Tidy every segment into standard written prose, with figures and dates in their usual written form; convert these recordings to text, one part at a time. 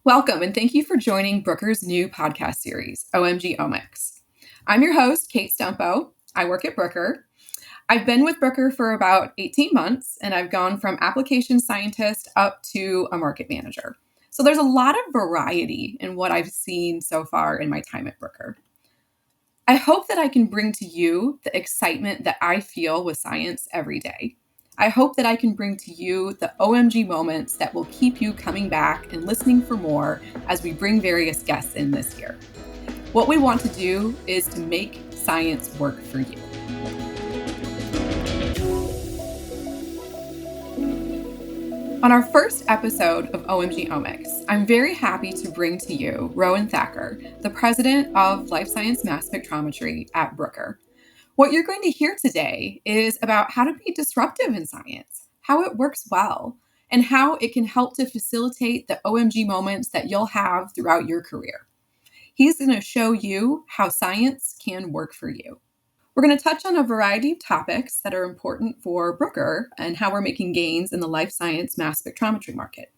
Welcome, and thank you for joining Bruker's new podcast series, OMG OMx. I'm your host, Kate Stumpo. I work at Bruker. I've been with Bruker for about 18 months, and I've gone from application scientist up to a market manager. So there's a lot of variety in what I've seen so far in my time at Bruker. I hope that I can bring to you the excitement that I feel with science every day. I hope that I can bring to you the OMG moments that will keep you coming back and listening for more as we bring various guests in this year. What we want to do is to make science work for you. On our first episode of OMG OMx, I'm very happy to bring to you Rohan Thakur, the president of Life Science Mass Spectrometry at Bruker. What you're going to hear today is about how to be disruptive in science, how it works well, and how it can help to facilitate the OMG moments that you'll have throughout your career. He's going to show you how science can work for you. We're going to touch on a variety of topics that are important for Bruker and how we're making gains in the life science mass spectrometry market.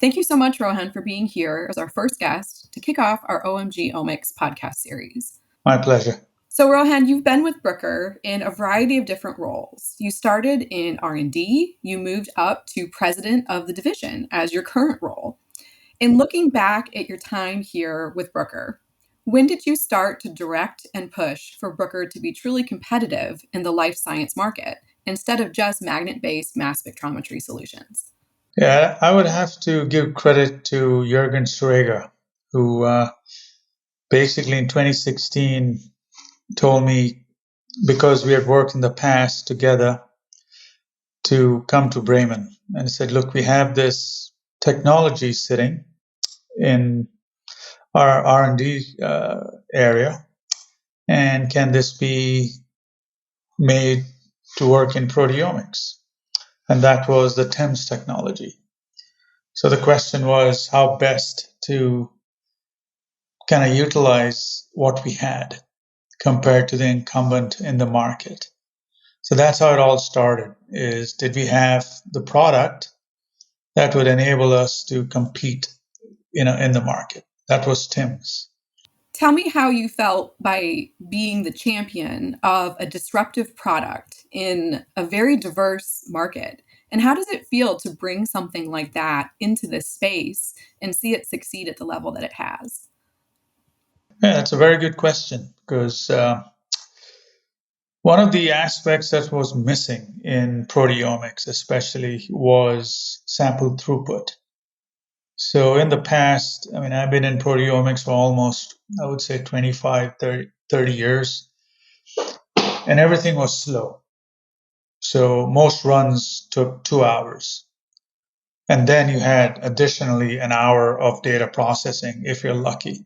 Thank you so much, Rohan, for being here as our first guest to kick off our OMG OMx podcast series. My pleasure. So, Rohan, you've been with Bruker in a variety of different roles. You started in R&D, you moved up to president of the division as your current role. In looking back at your time here with Bruker, when did you start to direct and push for Bruker to be truly competitive in the life science market instead of just magnet-based mass spectrometry solutions? Yeah, I would have to give credit to Eureka, who basically in 2016 told me, because we had worked in the past together, to come to Bremen, and said, look, we have this technology sitting in our R&D area, and can this be made to work in proteomics? And that was the TIMS technology. So the question was how best to kind of utilize what we had compared to the incumbent in the market. So that's how it all started, is did we have the product that would enable us to compete, in the market? That was TIMS. Tell me how you felt by being the champion of a disruptive product in a very diverse market. And how does it feel to bring something like that into this space and see it succeed at the level that it has? Yeah, that's a very good question, because one of the aspects that was missing in proteomics, especially, was sample throughput. So in the past, I've been in proteomics for almost, I would say, 25, 30 years, and everything was slow. So most runs took 2 hours. And then you had additionally an hour of data processing if you're lucky.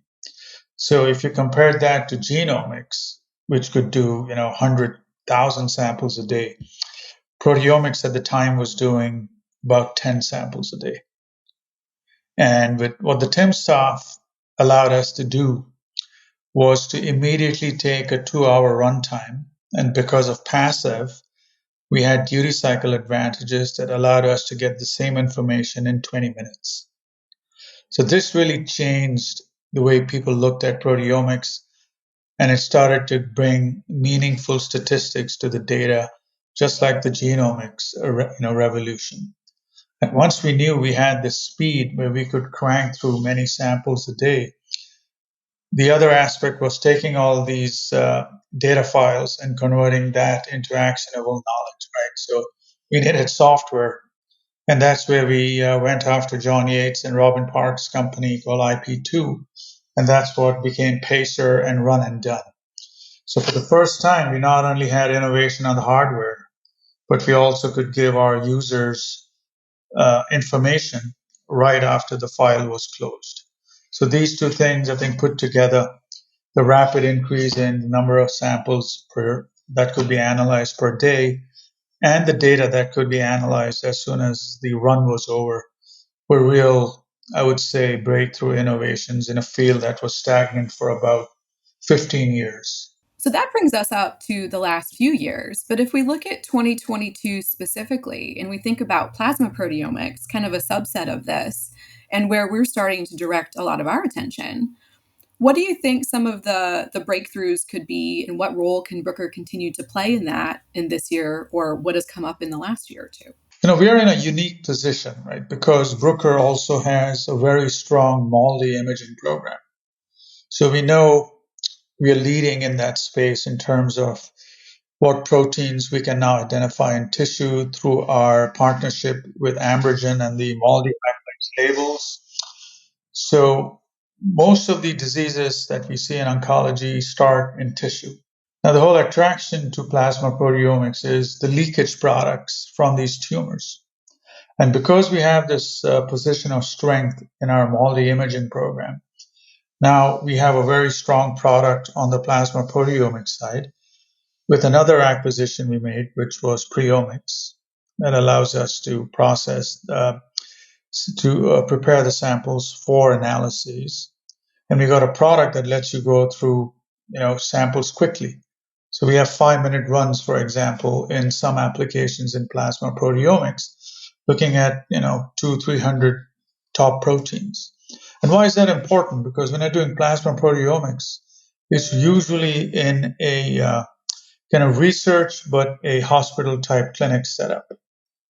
So if you compared that to genomics, which could do, 100,000 samples a day, proteomics at the time was doing about 10 samples a day. And with what the timsTOF allowed us to do was to immediately take a 2-hour runtime. And because of passive, we had duty cycle advantages that allowed us to get the same information in 20 minutes. So this really changed the way people looked at proteomics, and it started to bring meaningful statistics to the data, just like the genomics revolution. And once we knew we had this speed where we could crank through many samples a day, the other aspect was taking all these data files and converting that into actionable knowledge, right? So we needed software, and that's where we went after John Yates and Robin Park's company called IP2, and that's what became Pacer and Run and Done. So for the first time, we not only had innovation on the hardware, but we also could give our users information right after the file was closed. So these two things, I think, put together, the rapid increase in the number of samples that could be analyzed per day, and the data that could be analyzed as soon as the run was over, were real, I would say, breakthrough innovations in a field that was stagnant for about 15 years. So that brings us up to the last few years. But if we look at 2022 specifically, and we think about plasma proteomics, kind of a subset of this, and where we're starting to direct a lot of our attention, what do you think some of the breakthroughs could be, and what role can Bruker continue to play in that in this year, or what has come up in the last year or two? We are in a unique position, right? Because Bruker also has a very strong multi-imaging program. So we know we are leading in that space in terms of what proteins we can now identify in tissue through our partnership with Ambrogen and the multiplex labels. So most of the diseases that we see in oncology start in tissue. Now, the whole attraction to plasma proteomics is the leakage products from these tumors. And because we have this position of strength in our multi-imaging program, now we have a very strong product on the plasma proteomics side with another acquisition we made, which was PreOmics, that allows us to prepare the samples for analyses. And we got a product that lets you go through, samples quickly. So we have 5-minute runs, for example, in some applications in plasma proteomics, looking at, 300 top proteins. And why is that important? Because when you're doing plasma proteomics, it's usually in a kind of research, but a hospital type clinic setup.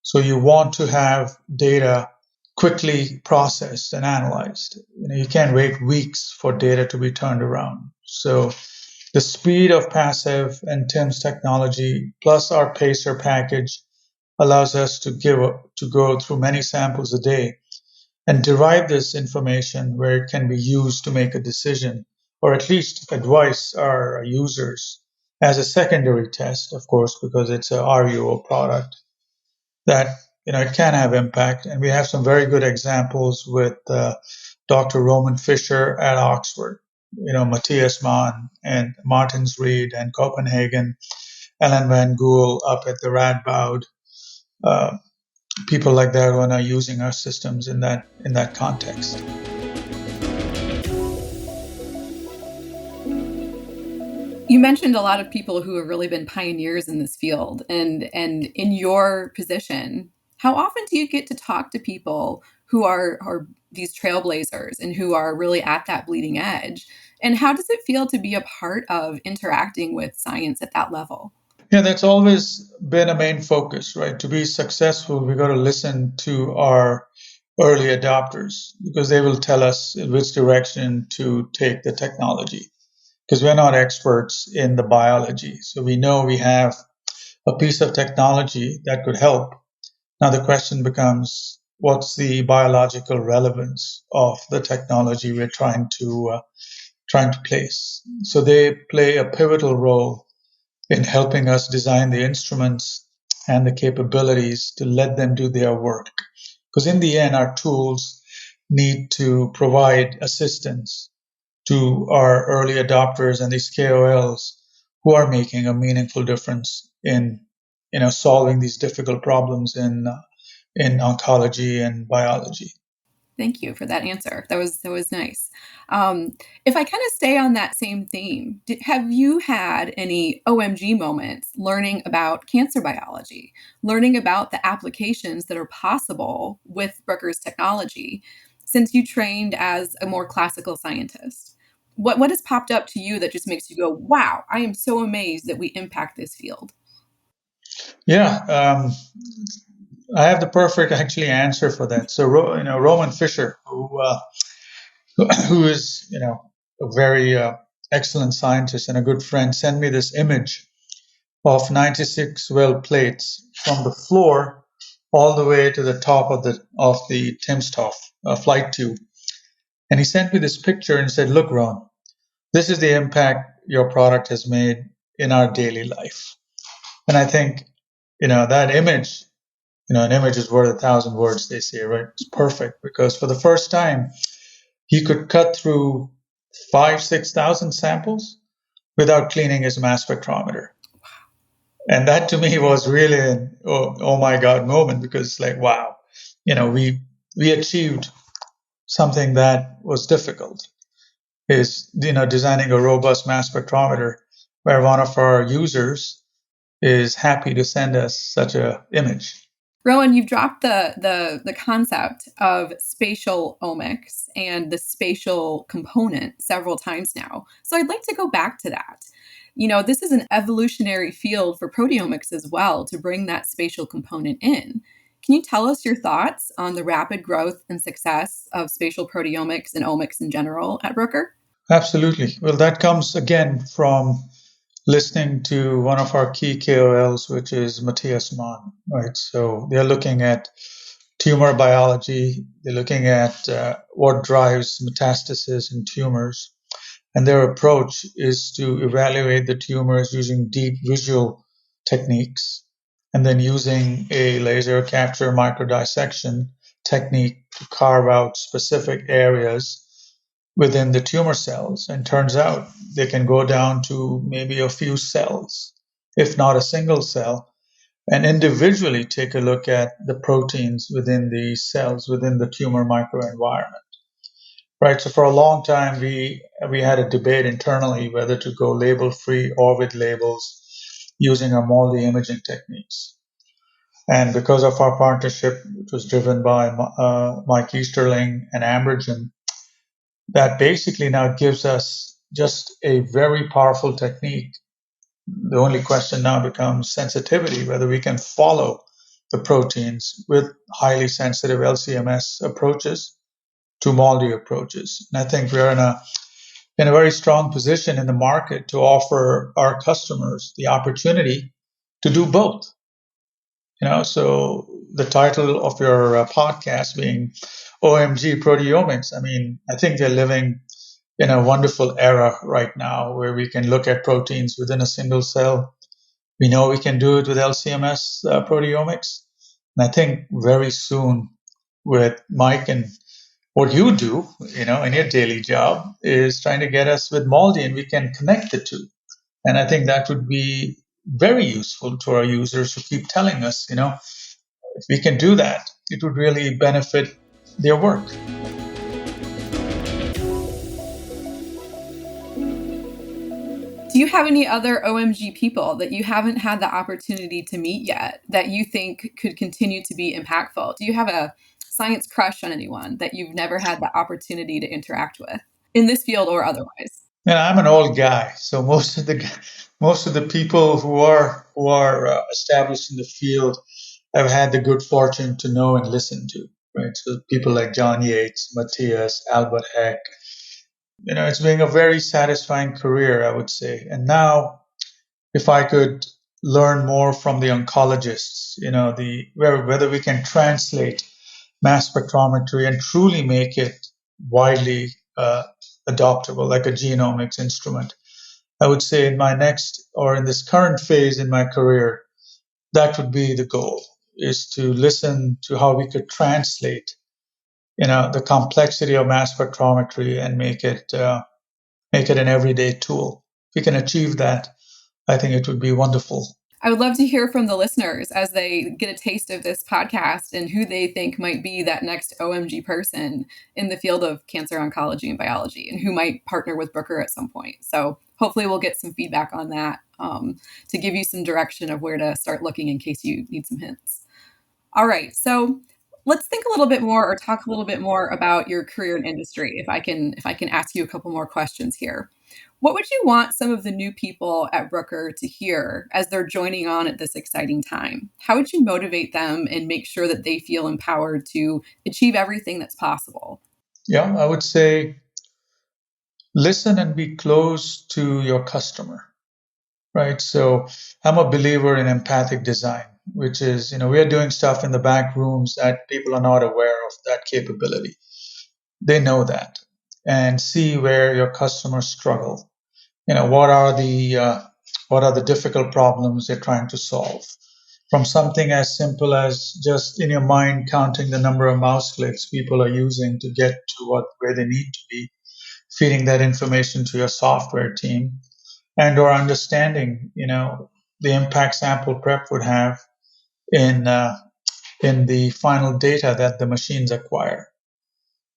So you want to have data quickly processed and analyzed. You can't wait weeks for data to be turned around. So the speed of passive and TIMS technology plus our pacer package allows us to go through many samples a day and derive this information where it can be used to make a decision, or at least advise our users as a secondary test, of course, because it's a RUO product that it can have impact. And we have some very good examples with Dr. Roman Fisher at Oxford, Matthias Mann and Martins Reed and Copenhagen, Ellen Van Gool up at the Radboud. People like that one are using our systems in that context. You mentioned a lot of people who have really been pioneers in this field, and in your position, how often do you get to talk to people who are these trailblazers and who are really at that bleeding edge? And how does it feel to be a part of interacting with science at that level? Yeah, that's always been a main focus, right? To be successful, we got to listen to our early adopters because they will tell us in which direction to take the technology. Because we're not experts in the biology. So we know we have a piece of technology that could help. Now the question becomes, what's the biological relevance of the technology we're trying to place? So they play a pivotal role in helping us design the instruments and the capabilities to let them do their work. Because in the end, our tools need to provide assistance to our early adopters and these KOLs who are making a meaningful difference in solving these difficult problems in oncology and biology. Thank you for that answer. That was nice. If I kind of stay on that same theme, have you had any OMG moments learning about cancer biology, learning about the applications that are possible with Bruker's technology, since you trained as a more classical scientist? What has popped up to you that just makes you go, "Wow, I am so amazed that we impact this field"? Yeah, I have the perfect actually answer for that. So Roman Fisher, who is a very excellent scientist and a good friend, sent me this image of 96 well plates from the floor all the way to the top of the timsTOF flight tube. And he sent me this picture and said, "Look, Ron, this is the impact your product has made in our daily life." And I think, that image, an image is worth 1,000 words, they say, right? It's perfect because for the first time, he could cut through 6,000 samples without cleaning his mass spectrometer. And that to me was really an oh my God moment because it's like, wow, we achieved something that was difficult is, designing a robust mass spectrometer where one of our users is happy to send us such an image. Rohan, you've dropped the concept of spatial omics and the spatial component several times now. So I'd like to go back to that. This is an evolutionary field for proteomics as well to bring that spatial component in. Can you tell us your thoughts on the rapid growth and success of spatial proteomics and omics in general at Bruker? Absolutely. Well, that comes again from listening to one of our key KOLs, which is Matthias Mann, right? So they're looking at tumor biology, they're looking at what drives metastasis in tumors, and their approach is to evaluate the tumors using deep visual techniques and then using a laser capture microdissection technique to carve out specific areas within the tumor cells. And turns out they can go down to maybe a few cells, if not a single cell, and individually take a look at the proteins within the cells within the tumor microenvironment. Right. So for a long time, we had a debate internally whether to go label free or with labels using our MALDI imaging techniques. And because of our partnership, which was driven by Mike Easterling and Ambrogen, that basically now gives us just a very powerful technique. The only question now becomes sensitivity, whether we can follow the proteins with highly sensitive LCMS approaches to MALDI approaches. And I think we're in a very strong position in the market to offer our customers the opportunity to do both. So the title of your podcast being OMG Proteomics, I mean, I think we're living in a wonderful era right now where we can look at proteins within a single cell. We know we can do it with LCMS proteomics. And I think very soon with Mike and what you do, in your daily job is trying to get us with MALDI and we can connect the two. And I think that would be very useful to our users who keep telling us, if we can do that, it would really benefit their work. Do you have any other OMG people that you haven't had the opportunity to meet yet that you think could continue to be impactful? Do you have a science crush on anyone that you've never had the opportunity to interact with in this field or otherwise? And I'm an old guy, so most of the people who are established in the field, I've had the good fortune to know and listen to. Right, so people like John Yates, Matthias, Albert Heck. It's been a very satisfying career, I would say. And now, if I could learn more from the oncologists, whether we can translate mass spectrometry and truly make it widely adoptable, like a genomics instrument. I would say in my next or in this current phase in my career, that would be the goal, is to listen to how we could translate, the complexity of mass spectrometry and make it an everyday tool. If we can achieve that, I think it would be wonderful. I would love to hear from the listeners as they get a taste of this podcast and who they think might be that next OMG person in the field of cancer oncology and biology and who might partner with Bruker at some point. So hopefully we'll get some feedback on that to give you some direction of where to start looking in case you need some hints. All right. So let's think a little bit more or talk a little bit more about your career in industry. If I can ask you a couple more questions here. What would you want some of the new people at Bruker to hear as they're joining on at this exciting time? How would you motivate them and make sure that they feel empowered to achieve everything that's possible? Yeah, I would say listen and be close to your customer, right? So I'm a believer in empathic design, which is, we are doing stuff in the back rooms that people are not aware of that capability. They know that, and see where your customers struggle. What are the difficult problems they're trying to solve? From something as simple as just in your mind counting the number of mouse clicks people are using to get to where they need to be, feeding that information to your software team, and or understanding, the impact sample prep would have in the final data that the machines acquire.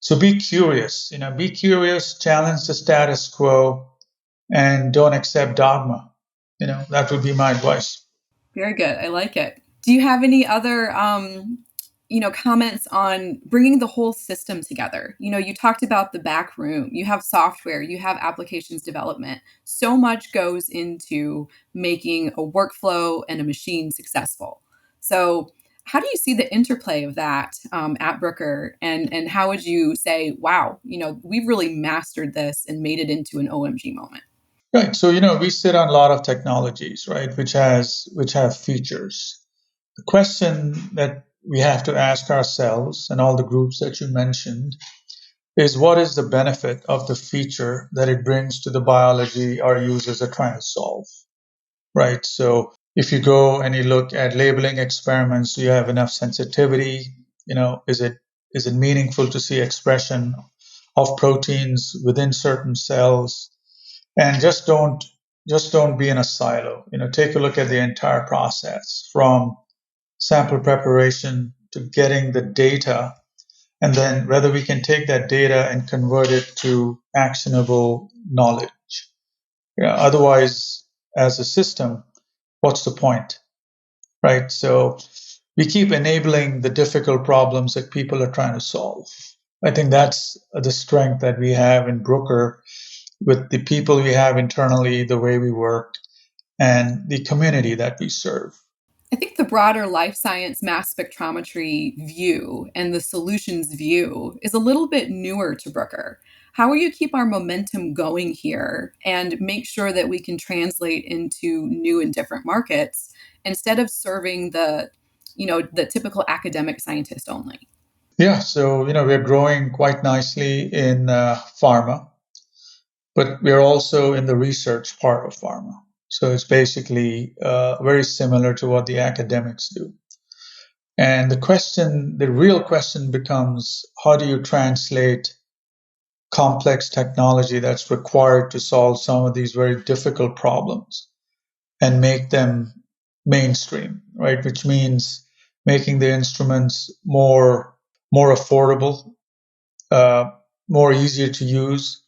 So be curious, challenge the status quo, and don't accept dogma. That would be my advice. Very good. I like it. Do you have any other comments on bringing the whole system together? You talked about the back room. You have software, you have applications development. So much goes into making a workflow and a machine successful. So how do you see the interplay of that at Bruker, and how would you say, wow, we've really mastered this and made it into an OMG moment? Right. So, we sit on a lot of technologies, right, which have features. The question that we have to ask ourselves and all the groups that you mentioned is, what is the benefit of the feature that it brings to the biology our users are trying to solve, right? So if you go and you look at labeling experiments, do you have enough sensitivity? Is it meaningful to see expression of proteins within certain cells? And just don't be in a silo. Take a look at the entire process from sample preparation to getting the data, and then whether we can take that data and convert it to actionable knowledge. Otherwise, as a system, what's the point, right? So we keep enabling the difficult problems that people are trying to solve. I think that's the strength that we have in Bruker, with the people we have internally, the way we work, and the community that we serve. I think the broader life science mass spectrometry view and the solutions view is a little bit newer to Bruker. How will you keep our momentum going here and make sure that we can translate into new and different markets instead of serving the typical academic scientist only? Yeah, so we're growing quite nicely in pharma, but we're also in the research part of pharma. So it's basically very similar to what the academics do. And the real question becomes, how do you translate complex technology that's required to solve some of these very difficult problems and make them mainstream, right? Which means making the instruments more affordable, uh, more easier to use.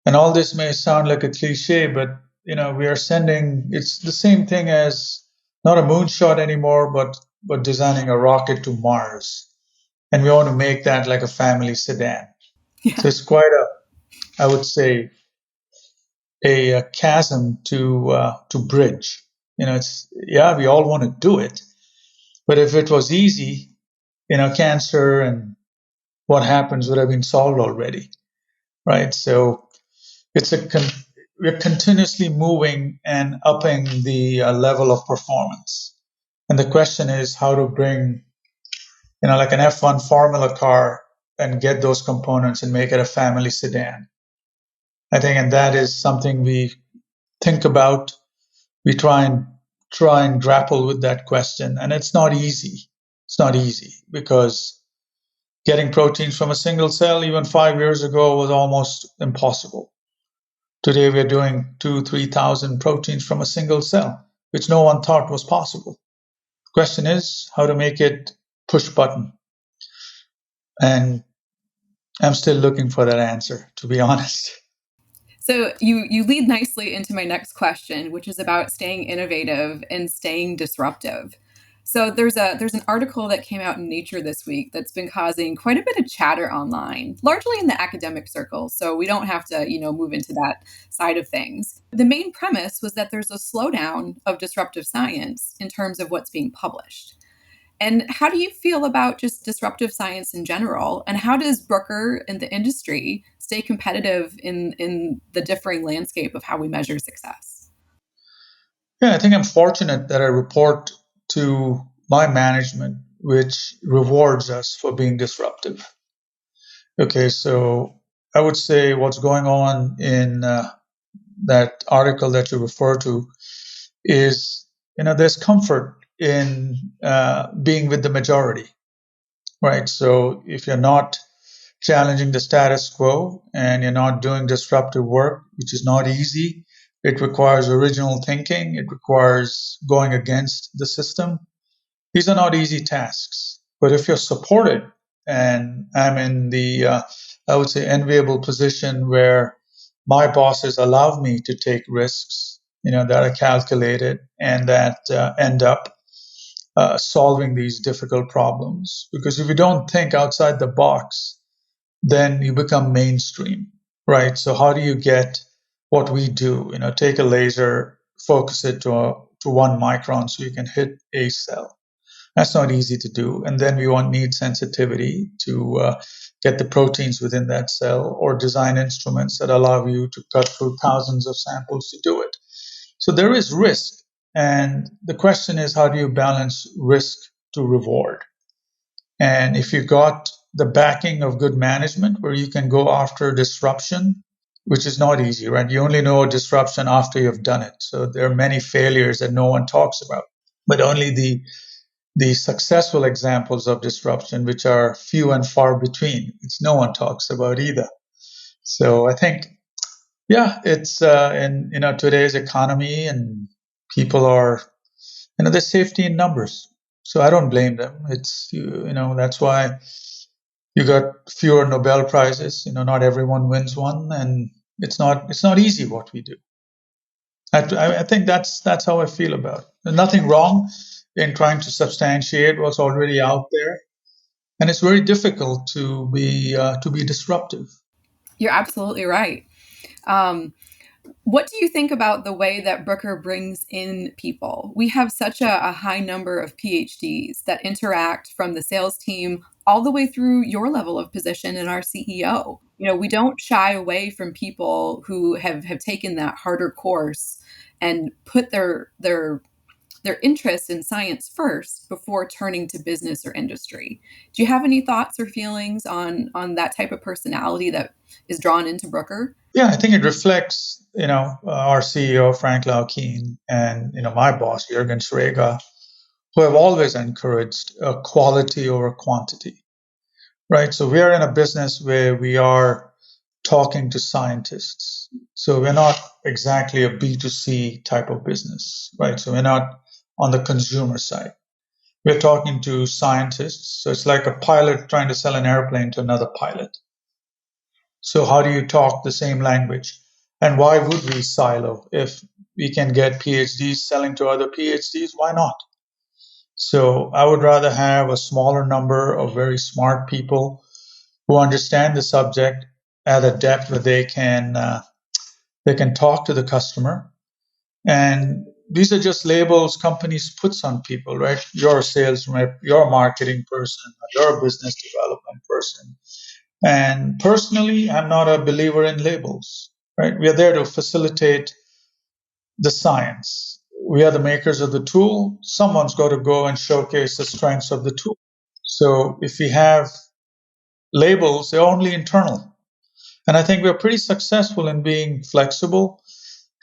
And all this may sound like a cliche, but we are sending. It's the same thing as not a moonshot anymore, but designing a rocket to Mars, and we want to make that like a family sedan. So Yeah. it's quite I would say, a chasm to bridge. It's, yeah, we all want to do it, but if it was easy, cancer and what happens would have been solved already, right? So it's we're continuously moving and upping the level of performance, and the question is how to bring, like an F1 Formula car, and get those components and make it a family sedan. I think, and that is something we think about. We try and grapple with that question, and it's not easy. It's not easy because getting proteins from a single cell even 5 years ago was almost impossible. Today we're doing 2,000-3,000 proteins from a single cell, which no one thought was possible. The question is how to make it push button, and I'm still looking for that answer, to be honest. So you lead nicely into my next question, which is about staying innovative and staying disruptive. So there's an article that came out in Nature this week that's been causing quite a bit of chatter online, largely in the academic circles. So we don't have to, move into that side of things. The main premise was that there's a slowdown of disruptive science in terms of what's being published. And how do you feel about just disruptive science in general? And how does Bruker and the industry stay competitive in the differing landscape of how we measure success? Yeah, I think I'm fortunate that I report to my management, which rewards us for being disruptive. Okay, so I would say what's going on in that article that you refer to is, there's comfort in being with the majority, right? So if you're not challenging the status quo and you're not doing disruptive work, which is not easy, it requires original thinking, it requires going against the system. These are not easy tasks, but if you're supported, and I'm in the, I would say, enviable position where my bosses allow me to take risks that are calculated and that end up solving these difficult problems. Because if you don't think outside the box, then you become mainstream, right? So how do you get what we do? Take a laser, focus it to 1 micron so you can hit a cell. That's not easy to do. And then we need sensitivity to get the proteins within that cell, or design instruments that allow you to cut through thousands of samples to do it. So there is risk. And the question is, how do you balance risk to reward? And if you got the backing of good management where you can go after disruption, which is not easy, right? You only know disruption after you've done it. So there are many failures that no one talks about, but only the successful examples of disruption, which are few and far between, which no one talks about either. So I think, yeah, it's in today's economy, and people are, there's safety in numbers. So I don't blame them. It's that's why you got fewer Nobel prizes. Not everyone wins one, and it's not easy what we do. I think that's how I feel about it. There's nothing wrong in trying to substantiate what's already out there, and it's very difficult to be disruptive. You're absolutely right. Um, what do you think about the way that Bruker brings in people? We have such a high number of PhDs that interact from the sales team all the way through your level of position and our CEO. We don't shy away from people who have taken that harder course and put their interest in science first before turning to business or industry. Do you have any thoughts or feelings on that type of personality that is drawn into Bruker? Yeah, I think it reflects, our CEO, Frank Laukien, and, my boss, Jürgen Eureka, who have always encouraged quality over quantity, right? So we are in a business where we are talking to scientists. So we're not exactly a B2C type of business, right? So we're not on the consumer side. We're talking to scientists. So it's like a pilot trying to sell an airplane to another pilot. So how do you talk the same language? And why would we silo? If we can get PhDs selling to other PhDs, why not? So I would rather have a smaller number of very smart people who understand the subject at a depth where they can talk to the customer. And these are just labels companies puts on people, right? You're a sales rep, you're a marketing person, you're a business development person. And personally, I'm not a believer in labels, right? We are there to facilitate the science. We are the makers of the tool. Someone's got to go and showcase the strengths of the tool. So if we have labels, they're only internal. And I think we're pretty successful in being flexible,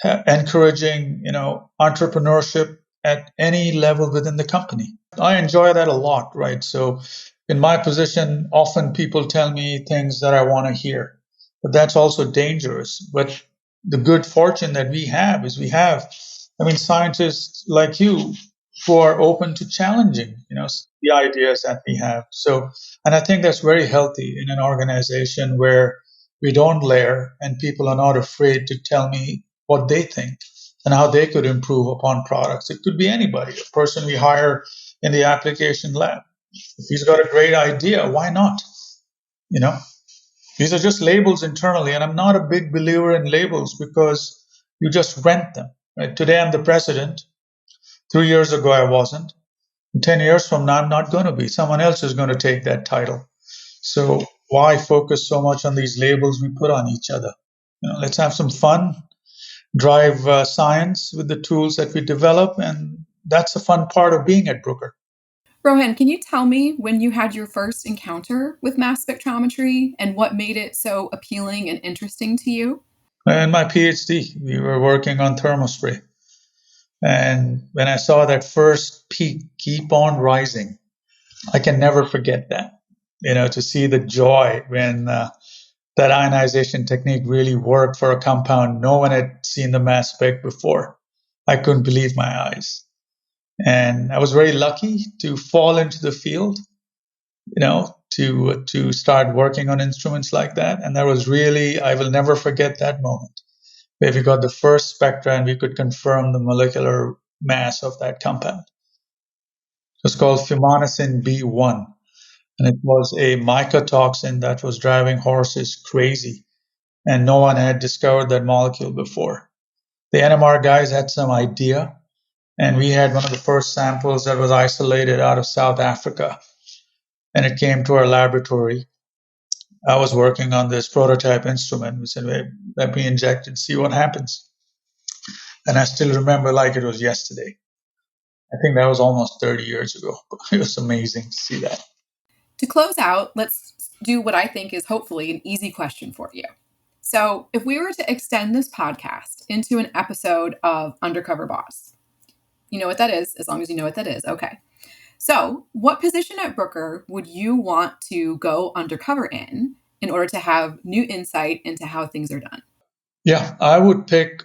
encouraging, entrepreneurship at any level within the company. I enjoy that a lot, right? So in my position, often people tell me things that I want to hear, but that's also dangerous. But the good fortune that we have is scientists like you who are open to challenging, the ideas that we have. So, and I think that's very healthy in an organization where we don't layer and people are not afraid to tell me what they think and how they could improve upon products. It could be anybody, a person we hire in the application lab. If he's got a great idea, why not? You know, these are just labels internally, and I'm not a big believer in labels because you just rent them. Right? Today I'm the president. 3 years ago I wasn't. 10 years from now I'm not going to be. Someone else is going to take that title. So why focus so much on these labels we put on each other? Let's have some fun, drive science with the tools that we develop, and that's the fun part of being at Bruker. Rohan, can you tell me when you had your first encounter with mass spectrometry and what made it so appealing and interesting to you? In my PhD, we were working on thermospray. And when I saw that first peak keep on rising, I can never forget that. To see the joy when that ionization technique really worked for a compound no one had seen the mass spec before. I couldn't believe my eyes. And I was very lucky to fall into the field, to start working on instruments like that. And that was really, I will never forget that moment. where we got the first spectra and we could confirm the molecular mass of that compound. It was called fumonisin B1, and it was a mycotoxin that was driving horses crazy, and no one had discovered that molecule before. The NMR guys had some idea, and we had one of the first samples that was isolated out of South Africa, and it came to our laboratory. I was working on this prototype instrument. We said, "Wait, let me inject it, see what happens." And I still remember like it was yesterday. I think that was almost 30 years ago. It was amazing to see that. To close out, let's do what I think is hopefully an easy question for you. So, if we were to extend this podcast into an episode of Undercover Boss, you know what that is, as long as you know what that is. Okay. So, what position at Bruker would you want to go undercover in order to have new insight into how things are done? Yeah, I would pick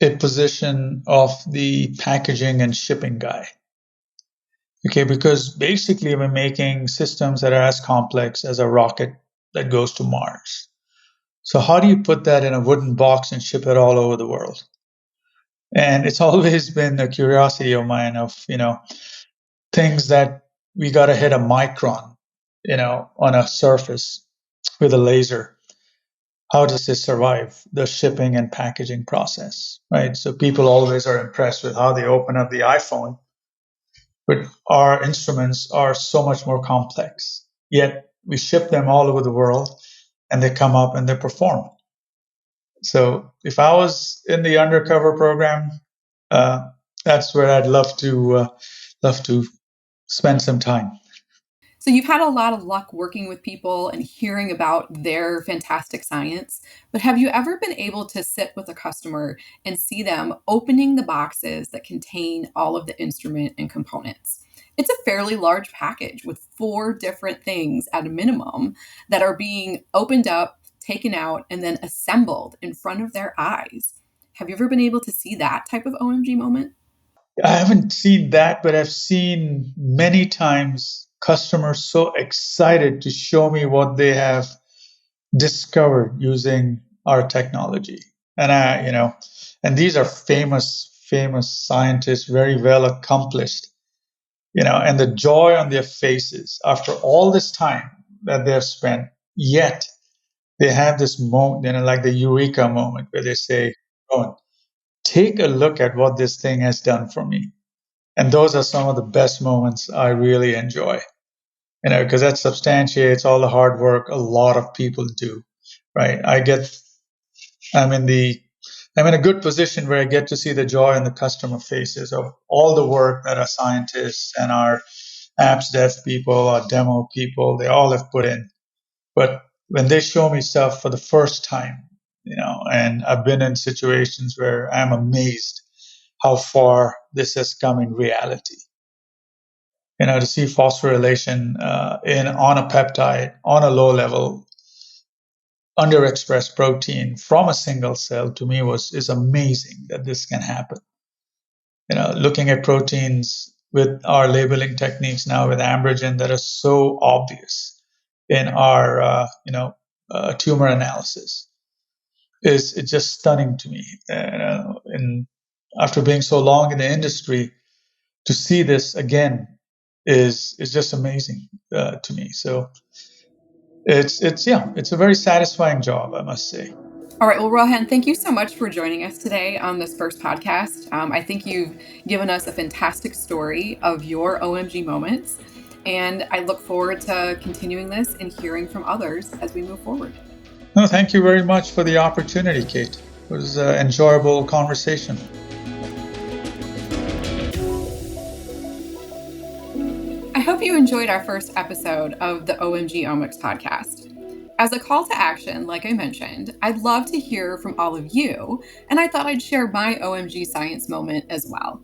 a position of the packaging and shipping guy. Okay, because basically we're making systems that are as complex as a rocket that goes to Mars. So how do you put that in a wooden box and ship it all over the world? And it's always been a curiosity of mine of, things that we got to hit a micron, on a surface with a laser. How does this survive the shipping and packaging process, right? So people always are impressed with how they open up the iPhone, but our instruments are so much more complex. Yet we ship them all over the world and they come up and they perform. So if I was in the undercover program, uh, that's where I'd love to spend some time. So, you've had a lot of luck working with people and hearing about their fantastic science, but have you ever been able to sit with a customer and see them opening the boxes that contain all of the instrument and components? It's a fairly large package with 4 different things at a minimum that are being opened up, taken out, and then assembled in front of their eyes. Have you ever been able to see that type of OMG moment? I haven't seen that, but I've seen many times customers so excited to show me what they have discovered using our technology. And and these are famous scientists, very well accomplished, and the joy on their faces after all this time that they have spent, yet they have this moment, like the Eureka moment where they say, "Oh, take a look at what this thing has done for me." And those are some of the best moments I really enjoy, because that substantiates all the hard work a lot of people do, right? I'm in the, I'm in a good position where I get to see the joy on the customer faces of all the work that our scientists and our apps dev people, our demo people, they all have put in. But when they show me stuff for the first time, and I've been in situations where I'm amazed how far this has come in reality. To see phosphorylation on a peptide on a low level underexpressed protein from a single cell to me is amazing that this can happen. Looking at proteins with our labeling techniques now with Ambrogen that are so obvious in our tumor analysis is it's just stunning to me. And after being so long in the industry, to see this again is just amazing to me. So it's a very satisfying job, I must say. All right. Well, Rohan, thank you so much for joining us today on this first podcast. I think you've given us a fantastic story of your OMG moments, and I look forward to continuing this and hearing from others as we move forward. No, thank you very much for the opportunity, Kate. It was an enjoyable conversation. I hope you enjoyed our first episode of the OMG OMx podcast. As a call to action, like I mentioned, I'd love to hear from all of you, and I thought I'd share my OMG science moment as well.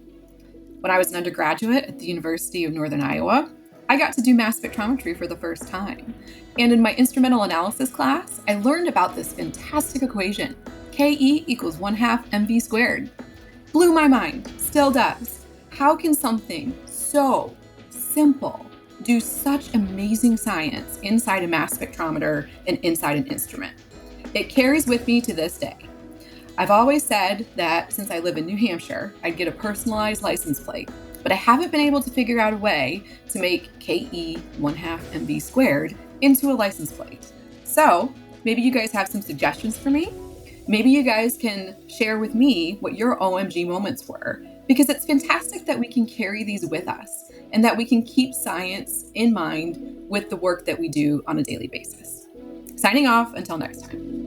When I was an undergraduate at the University of Northern Iowa, I got to do mass spectrometry for the first time. And in my instrumental analysis class, I learned about this fantastic equation, Ke equals 1/2 mv squared. Blew my mind, still does. How can something so simple do such amazing science inside a mass spectrometer and inside an instrument? It carries with me to this day. I've always said that since I live in New Hampshire, I'd get a personalized license plate, but I haven't been able to figure out a way to make KE 1/2 MV squared into a license plate. So maybe you guys have some suggestions for me. Maybe you guys can share with me what your OMG moments were, because it's fantastic that we can carry these with us and that we can keep science in mind with the work that we do on a daily basis. Signing off until next time.